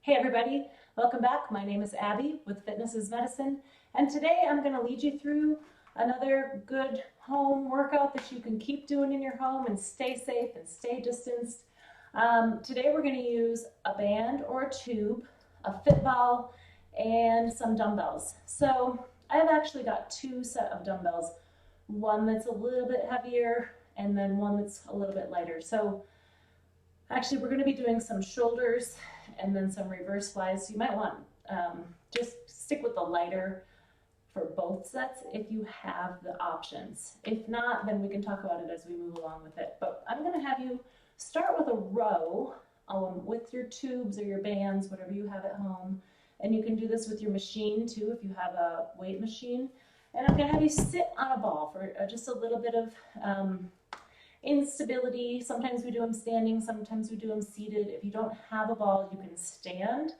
Hey everybody, welcome back. My name is Abby with Fitness is Medicine, and today I'm going to lead you through another good home workout that you can keep doing in your home and stay safe and stay distanced. Today we're going to use a band or a tube, a fit ball, and some dumbbells. So I've actually got two set of dumbbells, one that's a little bit heavier and then one that's a little bit lighter. So actually we're going to be doing some shoulders and then some reverse flies. You might want just stick with the lighter for both sets if you have the options. If not, then we can talk about it as we move along with it. But I'm going to have you start with a row with your tubes or your bands, whatever you have at home. And you can do this with your machine too if you have a weight machine. And I'm going to have you sit on a ball for just a little bit of instability. Sometimes we do them standing, sometimes we do them seated. If you don't have a ball, you can stand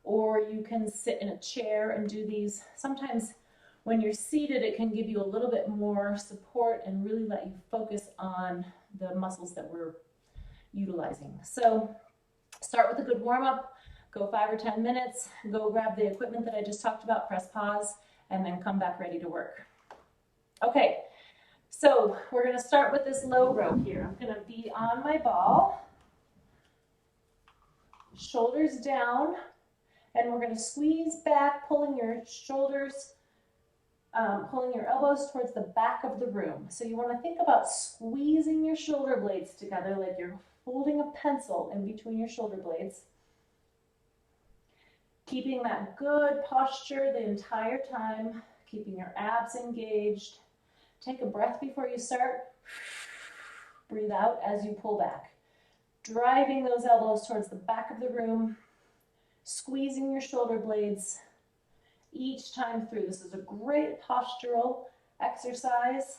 or you can sit in a chair and do these. Sometimes when you're seated, it can give you a little bit more support and really let you focus on the muscles that we're utilizing. So start with a good warm-up, go 5 or 10 minutes, go grab the equipment that I just talked about, press pause, and then come back ready to work. Okay. So we're going to start with this low row here. I'm going to be on my ball, shoulders down, and we're going to squeeze back, pulling your shoulders, pulling your elbows towards the back of the room. So you want to think about squeezing your shoulder blades together like you're holding a pencil in between your shoulder blades. Keeping that good posture the entire time, keeping your abs engaged. Take a breath before you start. Breathe out as you pull back. Driving those elbows towards the back of the room. Squeezing your shoulder blades each time through. This is a great postural exercise.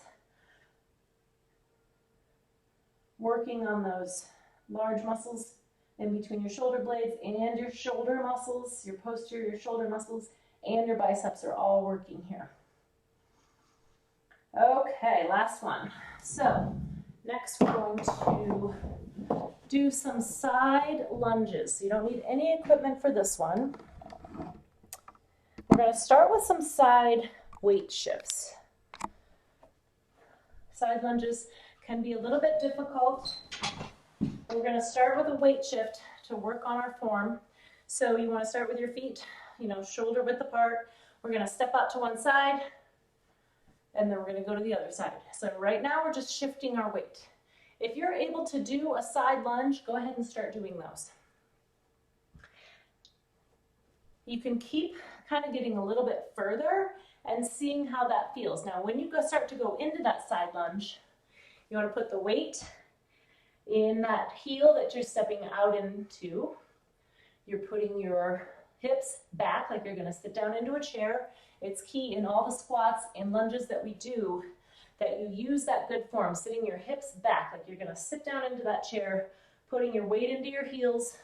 Working on those large muscles in between your shoulder blades and your shoulder muscles, your posterior shoulder muscles, and your biceps are all working here. Okay, last one. So next we're going to do some side lunges. So you don't need any equipment for this one. We're going to start with some side weight shifts. Side lunges can be a little bit difficult. We're going to start with a weight shift to work on our form. So you want to start with your feet, shoulder width apart. We're going to step out to one side, and then we're going to go to the other side. So right now we're just shifting our weight. If you're able to do a side lunge, go ahead and start doing those. You can keep kind of getting a little bit further and seeing how that feels. Now when you start to go into that side lunge, you want to put the weight in that heel that you're stepping out into. You're putting your hips back like you're going to sit down into a chair. It's key in all the squats and lunges that we do that you use that good form, sitting your hips back like you're going to sit down into that chair, putting your weight into your heels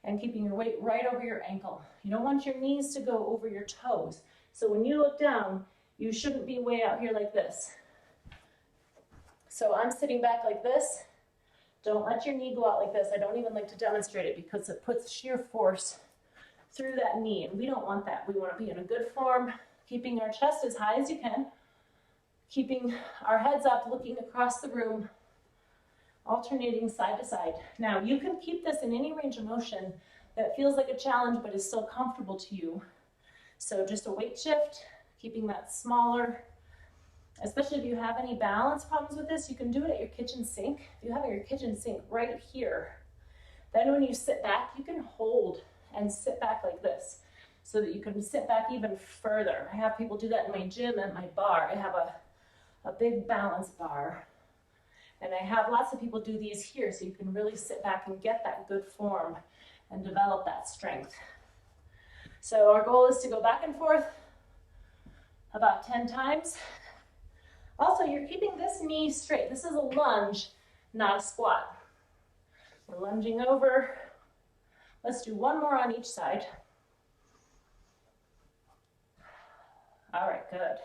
and keeping your weight right over your ankle. You don't want your knees to go over your toes. So when you look down, you shouldn't be way out here like this. So I'm sitting back like this. Don't let your knee go out like this. I don't even like to demonstrate it because it puts sheer force through that knee, and we don't want that. We want to be in a good form, keeping our chest as high as you can, keeping our heads up, looking across the room, alternating side to side. Now, you can keep this in any range of motion that feels like a challenge but is still comfortable to you. So just a weight shift, keeping that smaller. Especially if you have any balance problems with this, you can do it at your kitchen sink. If you have your kitchen sink right here, then when you sit back, you can hold and sit back like this so that you can sit back even further. I have people do that in my gym at my bar. I have a big balance bar, and I have lots of people do these here so you can really sit back and get that good form and develop that strength. So our goal is to go back and forth about 10 times. Also, you're keeping this knee straight. This is a lunge, not a squat. We're lunging over. Let's do one more on each side. All right, good.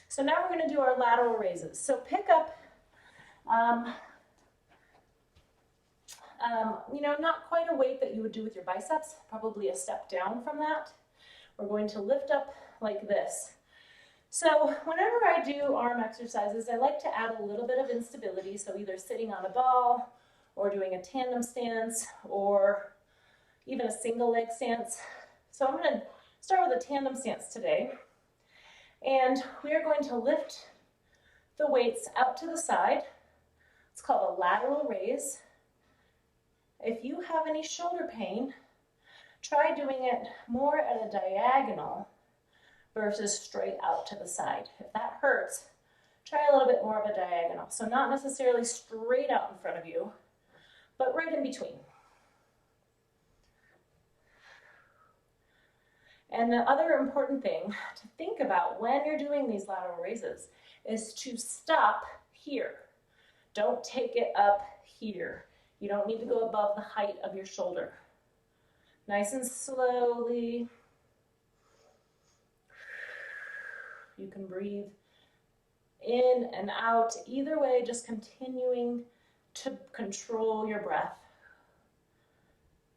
So now we're going to do our lateral raises. So pick up You know, not quite a weight that you would do with your biceps, probably a step down from that. We're going to lift up like this. So whenever I do arm exercises, I like to add a little bit of instability, so either sitting on a ball or doing a tandem stance or even a single leg stance. So I'm going to start with a tandem stance today, and we are going to lift the weights out to the side. It's called a lateral raise. If you have any shoulder pain, try doing it more at a diagonal versus straight out to the side. If that hurts, try a little bit more of a diagonal. So not necessarily straight out in front of you, but right in between. And the other important thing to think about when you're doing these lateral raises is to stop here. Don't take it up here. You don't need to go above the height of your shoulder. Nice and slowly. You can breathe in and out. Either way, just continuing to control your breath.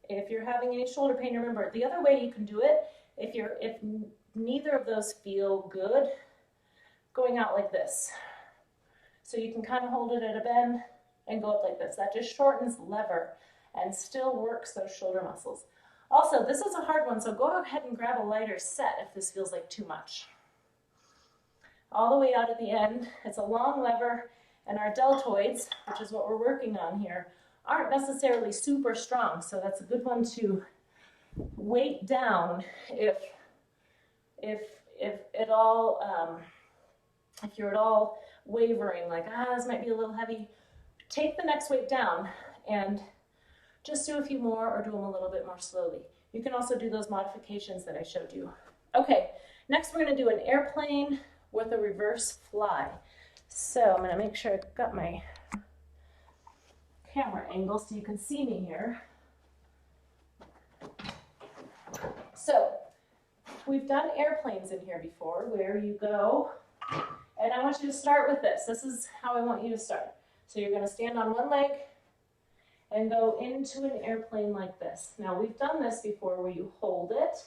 If you're having any shoulder pain, remember, the other way you can do it, if neither of those feel good, going out like this. So you can kind of hold it at a bend and go up like this. That just shortens lever and still works those shoulder muscles. Also, this is a hard one, so go ahead and grab a lighter set if this feels like too much. All the way out at the end. It's a long lever, and our deltoids, which is what we're working on here, aren't necessarily super strong, so that's a good one to weight down if you're at all wavering, like, this might be a little heavy. Take the next weight down and just do a few more or do them a little bit more slowly. You can also do those modifications that I showed you. Okay, next we're going to do an airplane with a reverse fly. So I'm going to make sure I've got my camera angle so you can see me here. So we've done airplanes in here before, where you go, and I want you to start with this. This is how I want you to start. So you're going to stand on one leg and go into an airplane like this. Now we've done this before where you hold it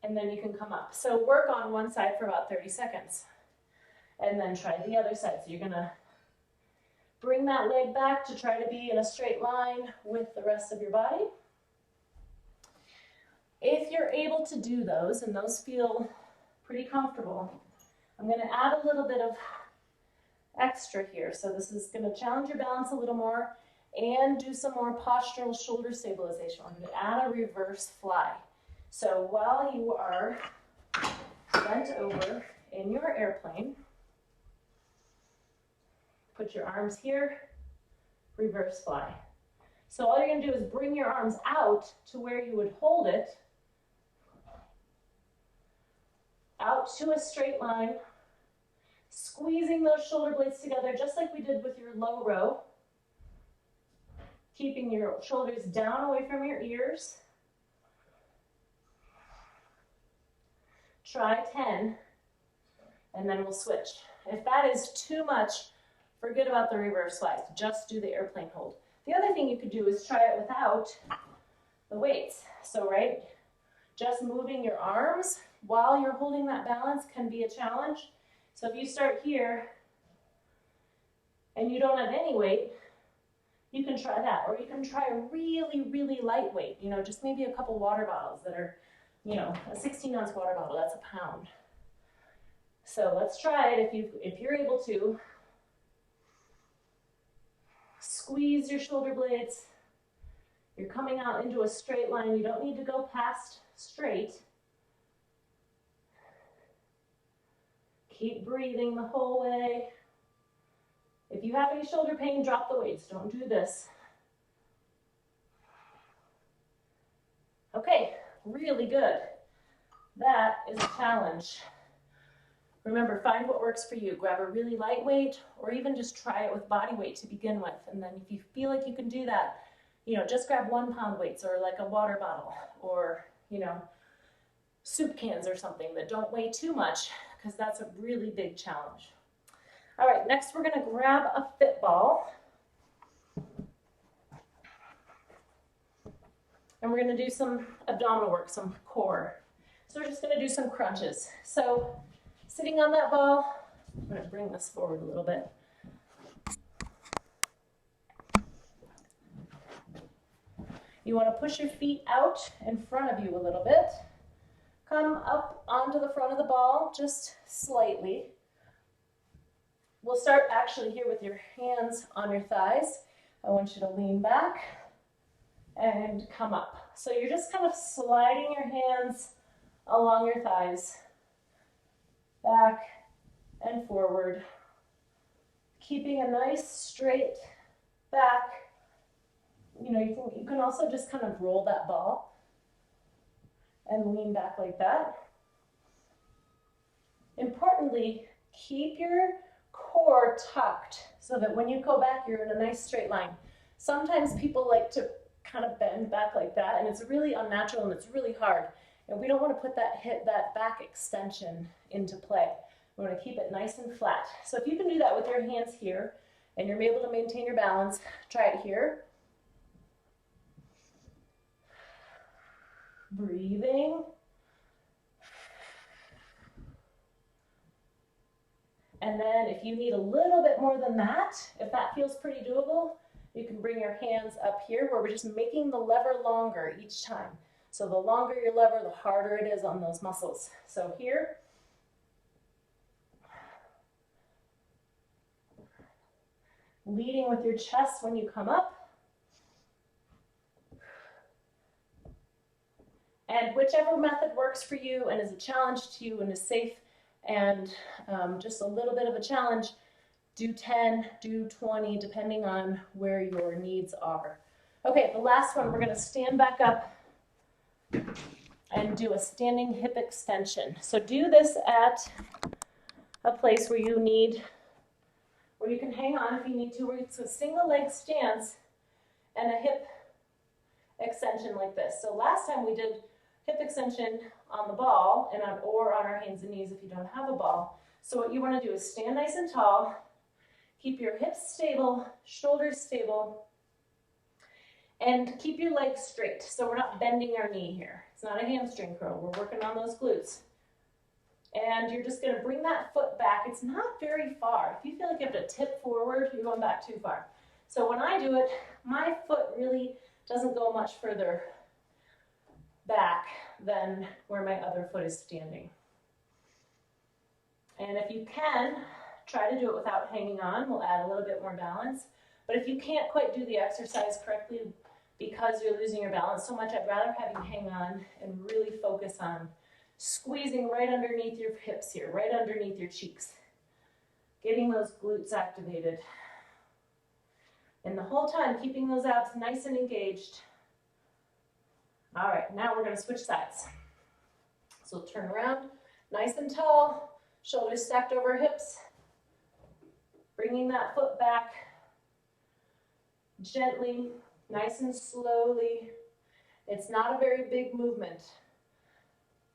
and then you can come up. So work on one side for about 30 seconds and then try the other side. So you're going to bring that leg back to try to be in a straight line with the rest of your body. If you're able to do those and those feel pretty comfortable, I'm going to add a little bit of extra here. So this is going to challenge your balance a little more and do some more postural shoulder stabilization. I'm going to add a reverse fly. So while you are bent over in your airplane, put your arms here, reverse fly. So all you're going to do is bring your arms out to where you would hold it, out to a straight line, squeezing those shoulder blades together just like we did with your low row, keeping your shoulders down away from your ears. Try 10, and then we'll switch. If that is too much, forget about the reverse flies. Just do the airplane hold. The other thing you could do is try it without the weights. So, right, just moving your arms while you're holding that balance can be a challenge. So if you start here and you don't have any weight, you can try that. Or you can try a really, really light weight, you know, just maybe a couple water bottles that are, you know, a 16-ounce water bottle, that's a pound. So let's try it if you're able to. Squeeze your shoulder blades. You're coming out into a straight line. You don't need to go past straight. Keep breathing the whole way. If you have any shoulder pain, drop the weights. Don't do this. Okay, really good. That is a challenge. Remember, find what works for you. Grab a really light weight or even just try it with body weight to begin with. And then if you feel like you can do that, you know, just grab 1 pound weights or like a water bottle or, you know, soup cans or something that don't weigh too much, because that's a really big challenge. All right, next we're going to grab a fit ball. And we're gonna do some abdominal work, some core. So we're just gonna do some crunches. So sitting on that ball, I'm gonna bring this forward a little bit. You wanna push your feet out in front of you a little bit. Come up onto the front of the ball, just slightly. We'll start actually here with your hands on your thighs. I want you to lean back and come up. So you're just kind of sliding your hands along your thighs, back and forward, keeping a nice straight back. You know, you can also just kind of roll that ball and lean back like that. Importantly, keep your core tucked so that when you go back, you're in a nice straight line. Sometimes people like to kind of bend back like that, and it's really unnatural and it's really hard. And we don't want to put that back extension into play. We want to keep it nice and flat. So if you can do that with your hands here, and you're able to maintain your balance, try it here. Breathing. And then if you need a little bit more than that, if that feels pretty doable, you can bring your hands up here where we're just making the lever longer each time. So the longer your lever, the harder it is on those muscles. So here. Leading with your chest when you come up. And whichever method works for you and is a challenge to you and is safe and just a little bit of a challenge, do 10, do 20, depending on where your needs are. Okay, the last one, we're gonna stand back up and do a standing hip extension. So do this at a place where you can hang on if you need to, where it's a single leg stance and a hip extension like this. So last time we did hip extension on the ball or on our hands and knees if you don't have a ball. So what you want to do is stand nice and tall, keep your hips stable, shoulders stable, and keep your legs straight. So we're not bending our knee here. It's not a hamstring curl. We're working on those glutes. And you're just going to bring that foot back. It's not very far. If you feel like you have to tip forward, you're going back too far. So when I do it, my foot really doesn't go much further back than where my other foot is standing. And if you can, try to do it without hanging on. We'll add a little bit more balance. But if you can't quite do the exercise correctly because you're losing your balance so much, I'd rather have you hang on and really focus on squeezing right underneath your hips here, right underneath your cheeks. Getting those glutes activated. And the whole time, keeping those abs nice and engaged. All right, now we're going to switch sides. So turn around, nice and tall, shoulders stacked over hips. Bringing that foot back gently, nice and slowly. It's not a very big movement.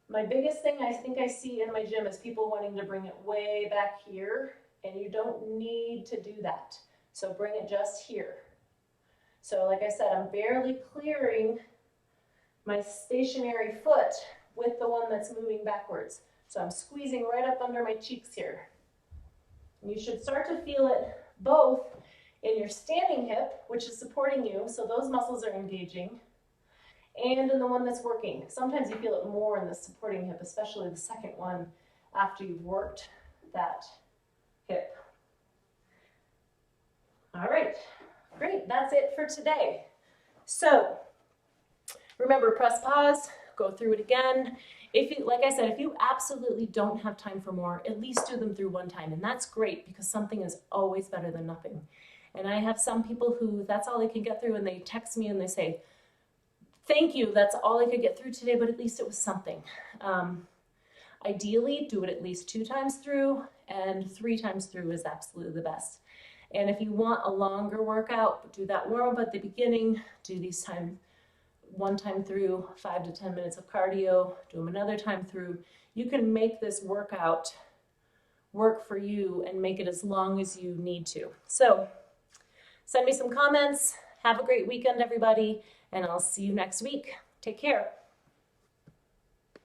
My biggest thing I think I see in my gym is people wanting to bring it way back here, and you don't need to do that. So bring it just here. So like I said, I'm barely clearing my stationary foot with the one that's moving backwards. So I'm squeezing right up under my cheeks here. And you should start to feel it both in your standing hip, which is supporting you, so those muscles are engaging, and in the one that's working. Sometimes you feel it more in the supporting hip, especially the second one after you've worked that hip. All right, great, that's it for today. So remember, press pause, go through it again. If you, like I said, if you absolutely don't have time for more, at least do them through one time, and that's great because something is always better than nothing. And I have some people who that's all they can get through, and they text me and they say, thank you, that's all I could get through today, but at least it was something. Ideally, do it at least 2 times through, and 3 times through is absolutely the best. And if you want a longer workout, do that warm-up at the beginning, do these one time through, 5 to 10 minutes of cardio, do them another time through. You can make this workout work for you and make it as long as you need to. So send me some comments. Have a great weekend, everybody. and I'll see you next week. Take care.